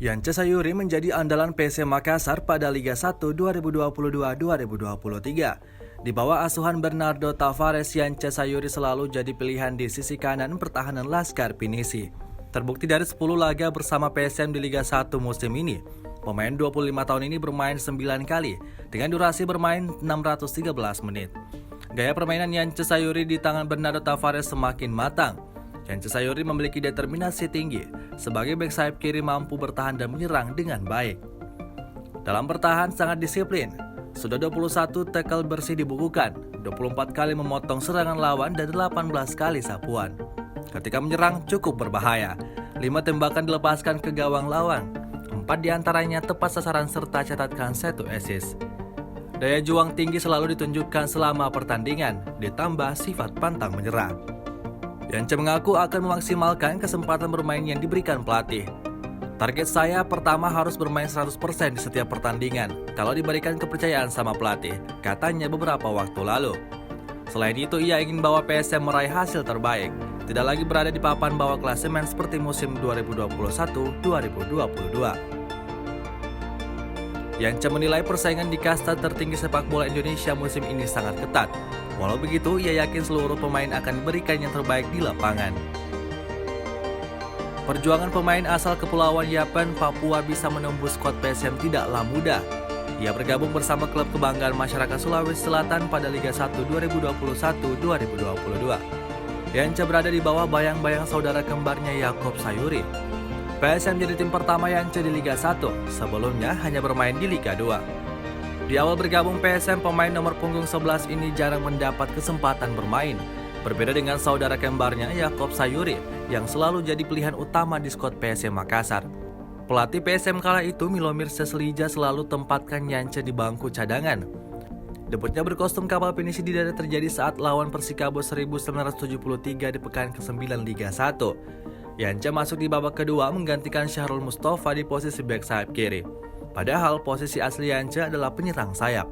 Yance Sayuri menjadi andalan PSM Makassar pada Liga 1 2022-2023. Di bawah asuhan Bernardo Tavares, Yance Sayuri selalu jadi pilihan di sisi kanan pertahanan Laskar Pinisi. Terbukti dari 10 laga bersama PSM di Liga 1 musim ini, pemain 25 tahun ini bermain 9 kali dengan durasi bermain 613 menit. Gaya permainan Yance Sayuri di tangan Bernardo Tavares semakin matang. Yance Sayuri memiliki determinasi tinggi, sebagai bek sayap kiri mampu bertahan dan menyerang dengan baik. Dalam bertahan sangat disiplin, sudah 21 tackle bersih dibukukan, 24 kali memotong serangan lawan dan 18 kali sapuan. Ketika menyerang cukup berbahaya, 5 tembakan dilepaskan ke gawang lawan, 4 diantaranya tepat sasaran serta catatkan 1 assist. Daya juang tinggi selalu ditunjukkan selama pertandingan, ditambah sifat pantang menyerah. Yance mengaku akan memaksimalkan kesempatan bermain yang diberikan pelatih. Target saya pertama harus bermain 100% di setiap pertandingan kalau diberikan kepercayaan sama pelatih, katanya beberapa waktu lalu. Selain itu, ia ingin bawa PSM meraih hasil terbaik, tidak lagi berada di papan bawah klasemen seperti musim 2021-2022. Yance menilai persaingan di kasta tertinggi sepak bola Indonesia musim ini sangat ketat. Walau begitu, ia yakin seluruh pemain akan diberikan yang terbaik di lapangan. Perjuangan pemain asal Kepulauan Yapen, Papua bisa menembus skuad PSM tidaklah mudah. Ia bergabung bersama klub kebanggaan masyarakat Sulawesi Selatan pada Liga 1 2021-2022. Yance berada di bawah bayang-bayang saudara kembarnya Yaakob Sayuri. PSM jadi tim pertama Yance di Liga 1, sebelumnya hanya bermain di Liga 2. Di awal bergabung PSM, pemain nomor punggung 11 ini jarang mendapat kesempatan bermain. Berbeda dengan saudara kembarnya Yaakob Sayuri yang selalu jadi pilihan utama di skuad PSM Makassar. Pelatih PSM kala itu, Milomir Seslija, selalu tempatkan Yance di bangku cadangan. Debutnya berkostum kapal pinisi tidak terjadi saat lawan Persikabo 1973 di pekan ke-9 Liga 1. Yance masuk di babak kedua menggantikan Syahrul Mustafa di posisi bek sayap kiri. Padahal posisi asli Yance adalah penyerang sayap.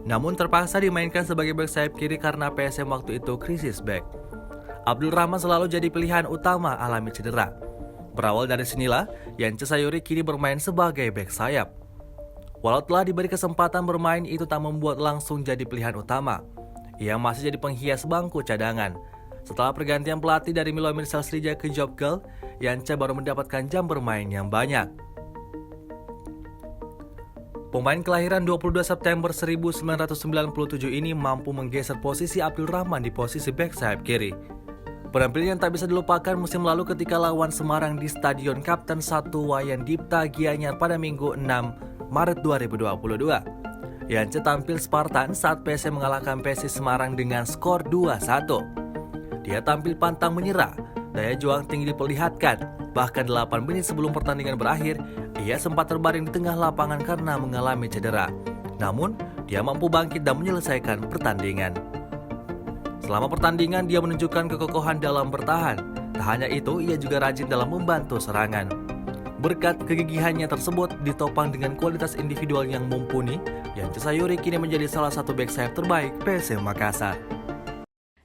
Namun terpaksa dimainkan sebagai bek sayap kiri karena PSM waktu itu krisis bek. Abdul Rahman selalu jadi pilihan utama alami cedera. Berawal dari sinilah, Yance Sayuri kini bermain sebagai bek sayap. Walau telah diberi kesempatan bermain, itu tak membuat langsung jadi pilihan utama. Ia masih jadi penghias bangku cadangan. Setelah pergantian pelatih dari Milomir Seslija ke Jobgel, Yance baru mendapatkan jam bermain yang banyak. Pemain kelahiran 22 September 1997 ini mampu menggeser posisi Abdul Rahman di posisi bek sayap kiri. Penampilan yang tak bisa dilupakan musim lalu ketika lawan Semarang di Stadion Kapten 1 Wayan Dipta Gianyar pada Minggu 6 Maret 2022. Yance tampil Spartan saat PSM mengalahkan PSIS Semarang dengan skor 2-1. Dia tampil pantang menyerah, daya juang tinggi diperlihatkan. Bahkan 8 menit sebelum pertandingan berakhir, ia sempat terbaring di tengah lapangan karena mengalami cedera. Namun, dia mampu bangkit dan menyelesaikan pertandingan. Selama pertandingan, dia menunjukkan kekokohan dalam bertahan. Tak hanya itu, ia juga rajin dalam membantu serangan. Berkat kegigihannya tersebut, ditopang dengan kualitas individual yang mumpuni, Yance Sayuri kini menjadi salah satu bek sayap terbaik PSM Makassar.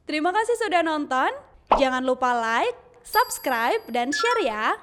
Terima kasih sudah nonton. Jangan lupa like, subscribe, dan share ya.